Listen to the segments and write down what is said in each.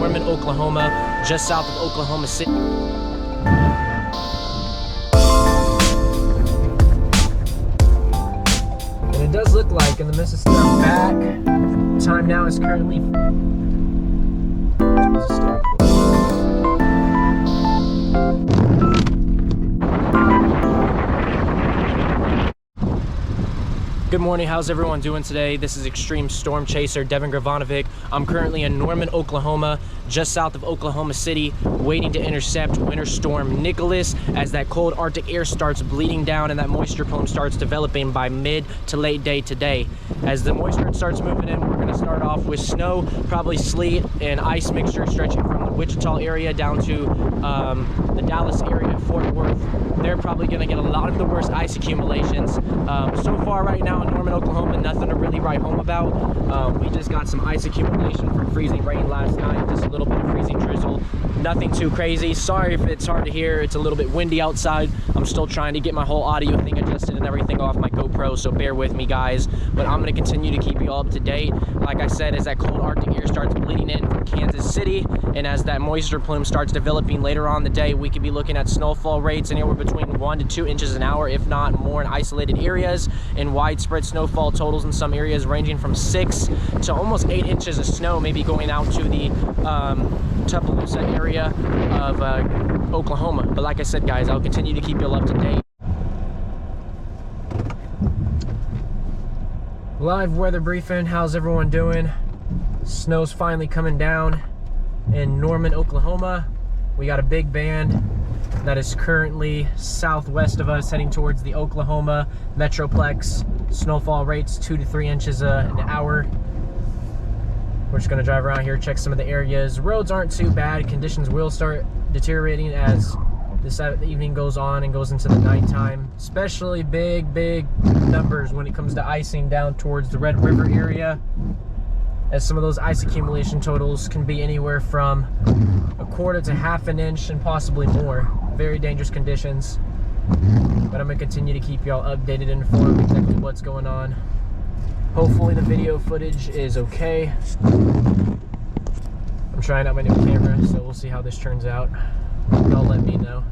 Norman, Oklahoma, just south of Oklahoma City. And it does look like in the Mississippi back. Time now is currently Good morning, how's everyone doing today? This is Extreme Storm Chaser Devin Gravanovic. I'm currently in Norman, Oklahoma, just south of Oklahoma City, waiting to intercept Winter Storm Nicholas as that cold Arctic air starts bleeding down and that moisture plume starts developing by mid to late day today. As the moisture starts moving in, we're going to start off with snow, probably sleet and ice mixture stretching from the Wichita area down to the Dallas area, Fort Worth. They're probably going to get a lot of the worst ice accumulations. So far right now in Norman, Oklahoma, nothing to really write home about. We just got some ice accumulation from freezing rain last night, just a little bit of freezing drizzle. Nothing too crazy. Sorry if it's hard to hear. It's a little bit windy outside. I'm still trying to get my whole audio thing adjusted and everything off my GoPro, so bear with me, guys. But I'm going to continue to keep you all up to date. Like I said, as that cold Arctic air starts bleeding in from Kansas City, and as that moisture plume starts developing later on in the day, we could be looking at snowfall rates anywhere between 1 to 2 inches an hour, if not more, in isolated areas, and widespread snowfall totals in some areas ranging from 6 to almost 8 inches of snow, maybe going out to the Tupelo area of Oklahoma. But like I said, guys, I'll continue to keep you all up to date. Live weather briefing. How's everyone doing? Snow's finally coming down in Norman, Oklahoma. We got a big band that is currently southwest of us, heading towards the Oklahoma Metroplex. Snowfall rates 2 to 3 inches an hour. We're just going to drive around here, check some of the areas. Roads aren't too bad. Conditions will start deteriorating as the evening goes on and goes into the nighttime. Especially big numbers when it comes to icing down towards the Red River area, as some of those ice accumulation totals can be anywhere from 1/4 to 1/2 inch and possibly more. Very dangerous conditions. But I'm going to continue to keep y'all updated and informed exactly what's going on. Hopefully the video footage is okay. I'm trying out my new camera, so we'll see how this turns out. Y'all let me know.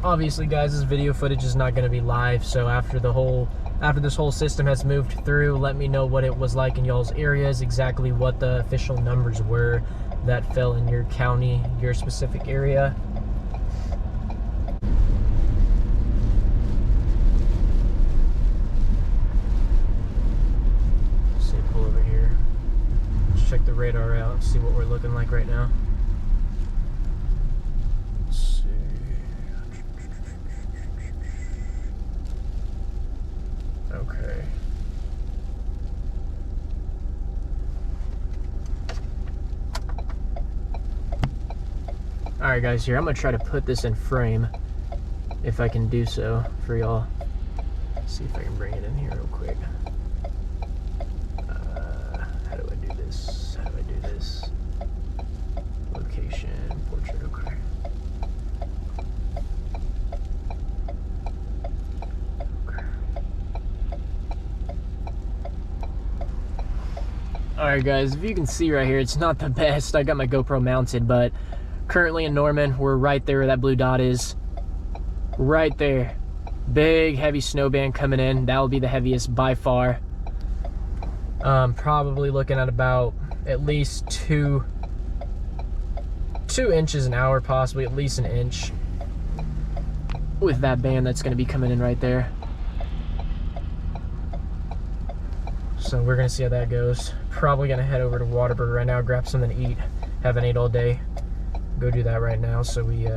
Obviously, guys, this video footage is not going to be live, so after this whole system has moved through, let me know what it was like in y'all's areas, exactly what the official numbers were that fell in your county, your specific area. Let's see, pull over here. Let's check the radar out, see what we're looking like right now. Okay. Alright, guys, here, I'm going to try to put this in frame, if I can do so, for y'all. See if I can bring it in here real quick. How do I do this? How do I do this? Location, portrait, okay. Alright, guys, if you can see right here, it's not the best. I got my GoPro mounted, but currently in Norman, we're right there where that blue dot is. Right there. Big, heavy snow band coming in. That will be the heaviest by far. Probably looking at about at least 2 inches an hour, possibly at least 1 inch. With that band that's going to be coming in right there. So we're going to see how that goes. Probably going to head over to Whataburger right now, grab something to eat. Haven't ate all day. Go do that right now so we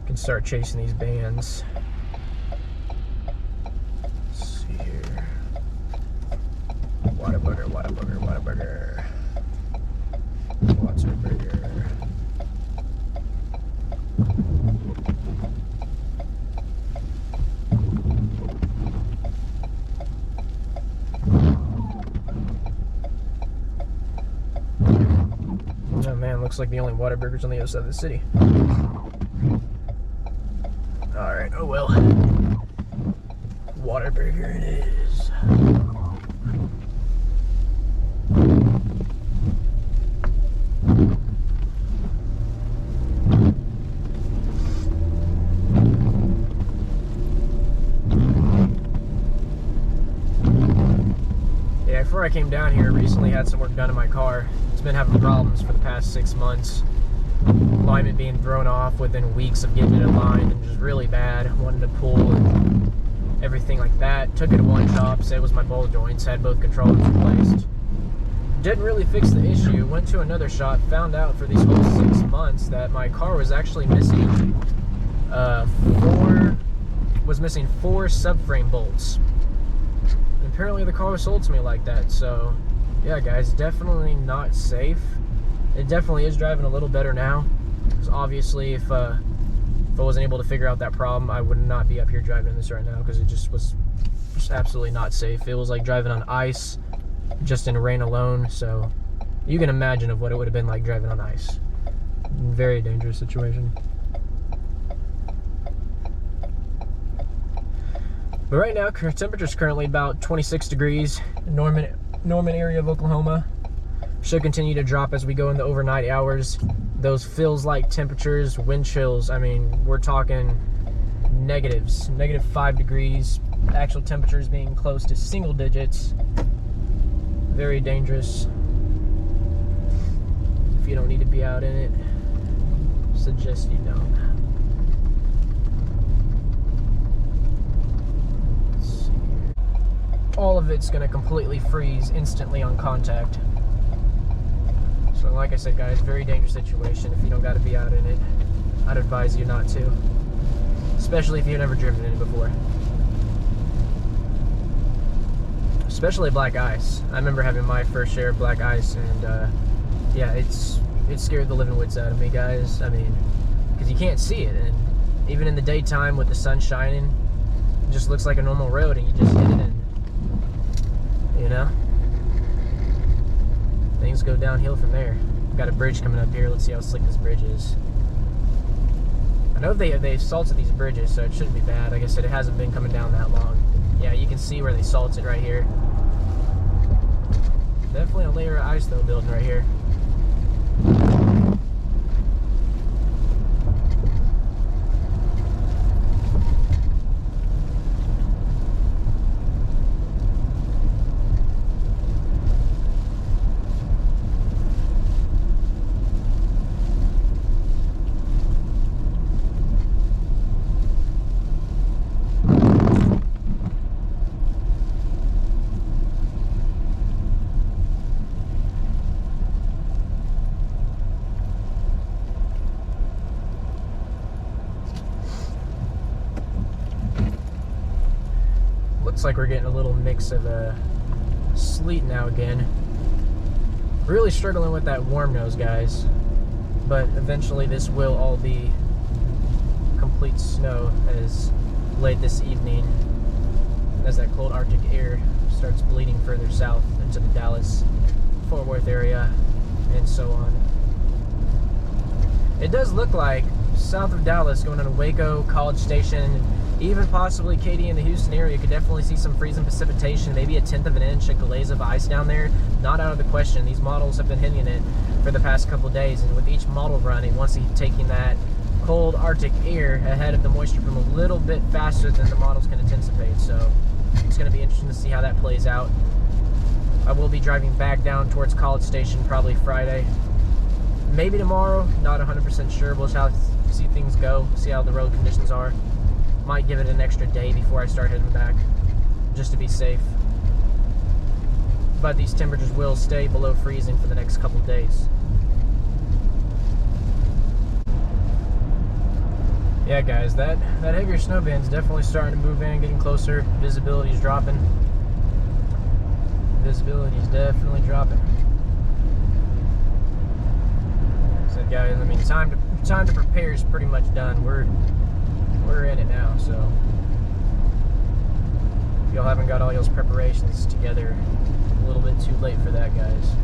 can start chasing these bands. Let's see here. Whataburger, Whataburger, Whataburger. Whataburger. looks like the only Whataburger's on the other side of the city. Alright, oh well. Whataburger it is. Yeah, before I came down here, I recently had some work done in my car. It's been having problems for the past 6 months. Alignment being thrown off within weeks of getting it aligned and just really bad. Wanted to pull and everything like that. Took it to one shop, said it was my ball joints, had both controllers replaced. Didn't really fix the issue. Went to another shop, found out for these whole 6 months that my car was actually missing four subframe bolts. And apparently the car was sold to me like that. So yeah, guys, definitely not safe. It definitely is driving a little better now. Because obviously, if I wasn't able to figure out that problem, I would not be up here driving this right now, because it just was just absolutely not safe. It was like driving on ice, just in rain alone. So you can imagine of what it would have been like driving on ice. Very dangerous situation. But right now, temperature is currently about 26 degrees. Norman area of Oklahoma. Should continue to drop as we go in the overnight hours. Those feels like temperatures, wind chills, I mean, we're talking negatives. -5 degrees. Actual temperatures being close to single digits. Very dangerous. If you don't need to be out in it, suggest you don't. Let's see here. All of it's going to completely freeze instantly on contact. So like I said, guys, very dangerous situation. If you don't got to be out in it, I'd advise you not to. Especially if you've never driven in it before. Especially black ice. I remember having my first share of black ice, and yeah, it scared the living wits out of me, guys. I mean, because you can't see it, and even in the daytime with the sun shining, it just looks like a normal road, and you just hit it, and you know, things go downhill from there. Got a bridge coming up here. Let's see how slick this bridge is. I know they've salted these bridges, so it shouldn't be bad. Like I said, it hasn't been coming down that long. Yeah, you can see where they salted right here. Definitely a layer of ice though building right here. Looks like we're getting a little mix of sleet now again. Really struggling with that warm nose, guys. But eventually this will all be complete snow as late this evening, as that cold Arctic air starts bleeding further south into the Dallas, Fort Worth area, and so on. It does look like south of Dallas, going into Waco, College Station, even possibly Katy in the Houston area, could definitely see some freezing precipitation, maybe 1/10 of an inch, a glaze of ice down there. Not out of the question. These models have been hitting it for the past couple days, and with each model run, it wants to be taking that cold Arctic air ahead of the moisture from a little bit faster than the models can anticipate. So it's going to be interesting to see how that plays out. I will be driving back down towards College Station probably Friday. Maybe tomorrow, not 100% sure. We'll see things go, see how the road conditions are. Might give it an extra day before I start heading back, just to be safe. But these temperatures will stay below freezing for the next couple days. Yeah, guys, that heavier snow band's definitely starting to move in, getting closer. Visibility's dropping. Visibility's definitely dropping. So, guys, I mean, time to prepare is pretty much done. We're in it now, so if y'all haven't got all y'all's preparations together, a little bit too late for that, guys.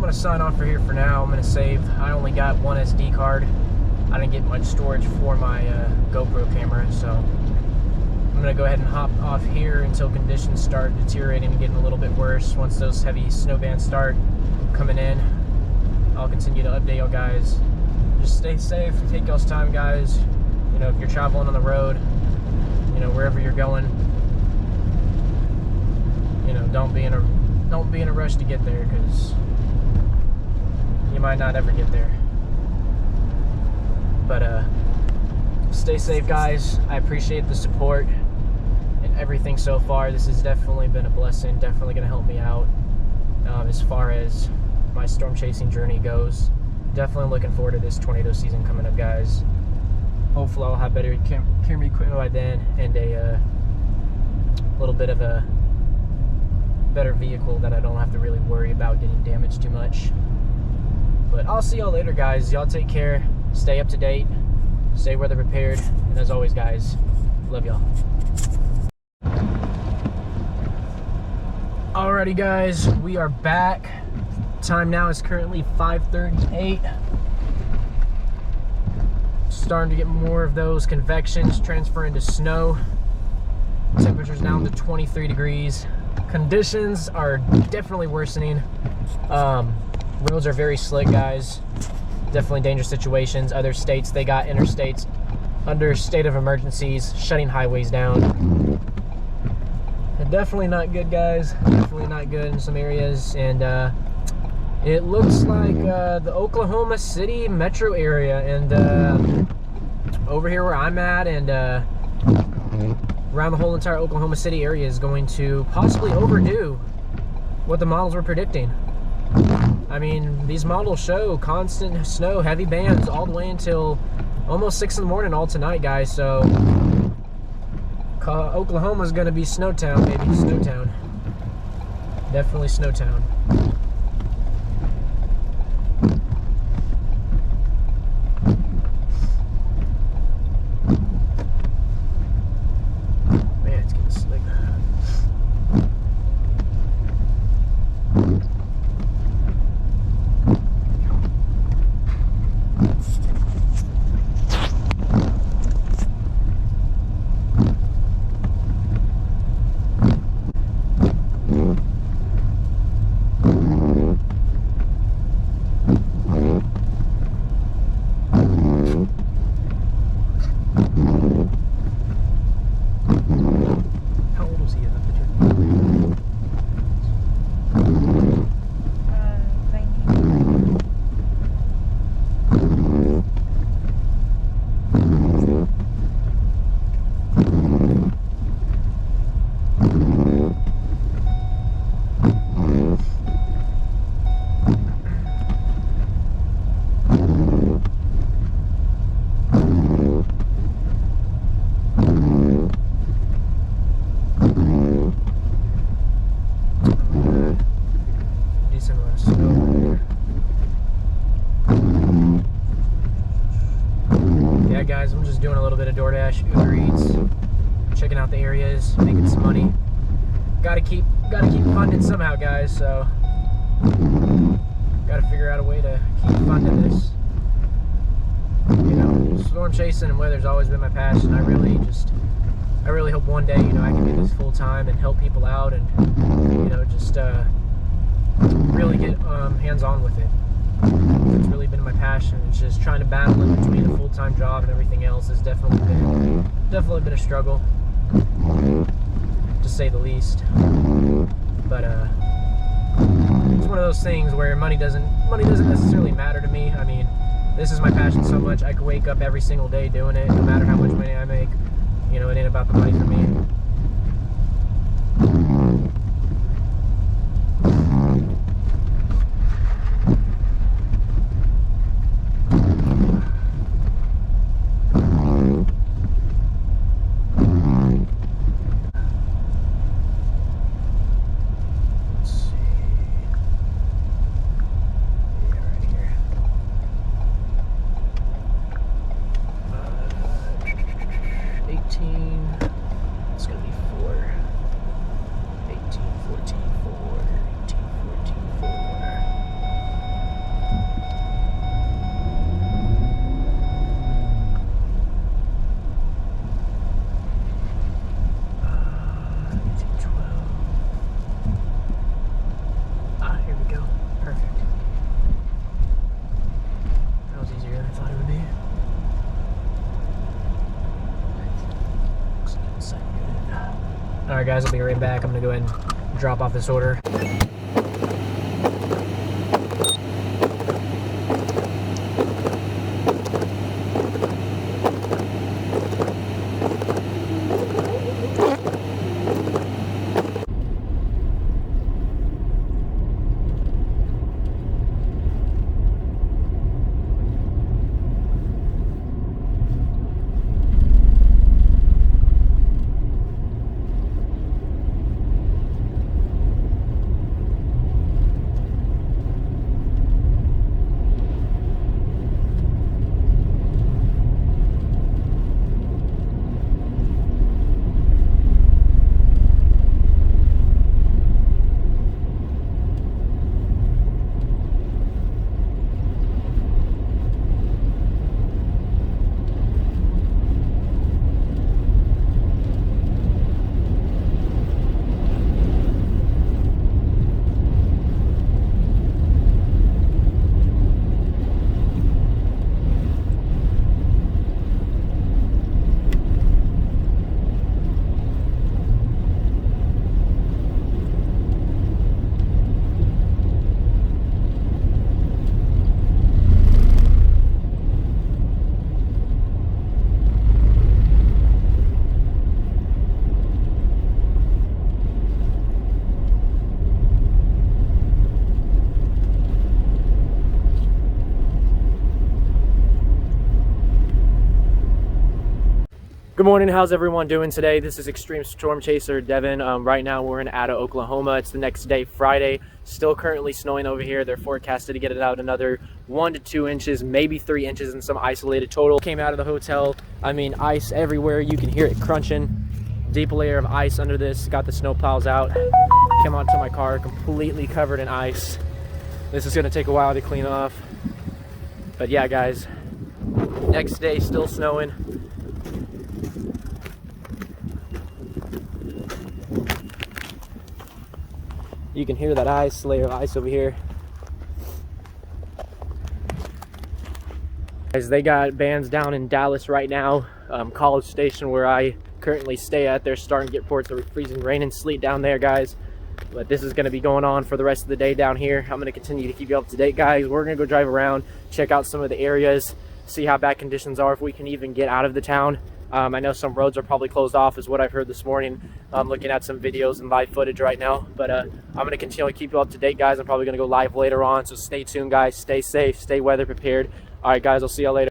going to sign off for here for now. I'm going to save. I only got one SD card. I didn't get much storage for my GoPro camera, so I'm going to go ahead and hop off here until conditions start deteriorating and getting a little bit worse. Once those heavy snow bands start coming in, I'll continue to update y'all guys. Just stay safe, take y'all's time, guys. You know, if you're traveling on the road, you know, wherever you're going, you know, don't be in a rush to get there, because you might not ever get there. But stay safe, guys. I appreciate the support and everything so far. This has definitely been a blessing, definitely going to help me out as far as my storm chasing journey goes. Definitely looking forward to this tornado season coming up, guys. Hopefully I'll have better camera equipment by then, and a little bit of a better vehicle that I don't have to really worry about getting damaged too much. But I'll see y'all later, guys. Y'all take care, stay up to date, stay weather prepared, and as always, guys, love y'all. Alrighty, guys, we are back. Time now is currently 5:38. Starting to get more of those convections transfer into snow. Temperature's down to 23 degrees. Conditions are definitely worsening. Roads are very slick, guys. Definitely dangerous situations. Other states, they got interstates under state of emergencies, shutting highways down. And definitely not good, guys. Definitely not good in some areas. And it looks like the Oklahoma City metro area, and over here where I'm at, and around the whole entire Oklahoma City area is going to possibly overdo what the models were predicting. I mean, these models show constant snow, heavy bands all the way until almost 6 in the morning all tonight, guys. So Oklahoma's going to be Snowtown, baby. Snowtown. Definitely Snowtown. Man, it's getting slick. How old was he in the picture? 19. Decent amount of snow over here. Yeah, guys, I'm just doing a little bit of DoorDash, Uber Eats, checking out the areas, making some money. Gotta keep funding somehow, guys. So gotta figure out a way to keep funding this. You know, storm chasing and weather's always been my passion. I really hope one day, you know, I can do this full time and help people out, and you know, just really get hands-on with it. It's really been my passion. It's just trying to battle in between a full-time job and everything else has definitely been a struggle, to say the least. But it's one of those things where money doesn't necessarily matter to me. I mean, this is my passion so much. I could wake up every single day doing it, no matter how much money I make. You know, it ain't about the money for me. Let's go All right, guys, I'll be right back. I'm gonna go ahead and drop off this order. Good morning, how's everyone doing today? This is Extreme Storm Chaser Devin. Right now we're in Ada, Oklahoma. It's the next day, Friday. Still currently snowing over here. They're forecasted to get it out another 1 to 2 inches, maybe 3 inches in some isolated total. Came out of the hotel, I mean, ice everywhere. You can hear it crunching. Deep layer of ice under this. Got the snow plows out. Came onto my car completely covered in ice. This is gonna take a while to clean off. But yeah, guys, next day still snowing. You can hear that ice, layer of ice over here. Guys, they got bands down in Dallas right now. College Station, where I currently stay at, they're starting to get reports of freezing rain and sleet down there, guys. But this is going to be going on for the rest of the day down here. I'm going to continue to keep you up to date, guys. We're going to go drive around, check out some of the areas, see how bad conditions are, if we can even get out of the town. I know some roads are probably closed off, is what I've heard this morning. I'm looking at some videos and live footage right now, but I'm going to continue to keep you up to date, guys. I'm probably going to go live later on, so stay tuned, guys. Stay safe, stay weather prepared. All right, guys, I'll see y'all later.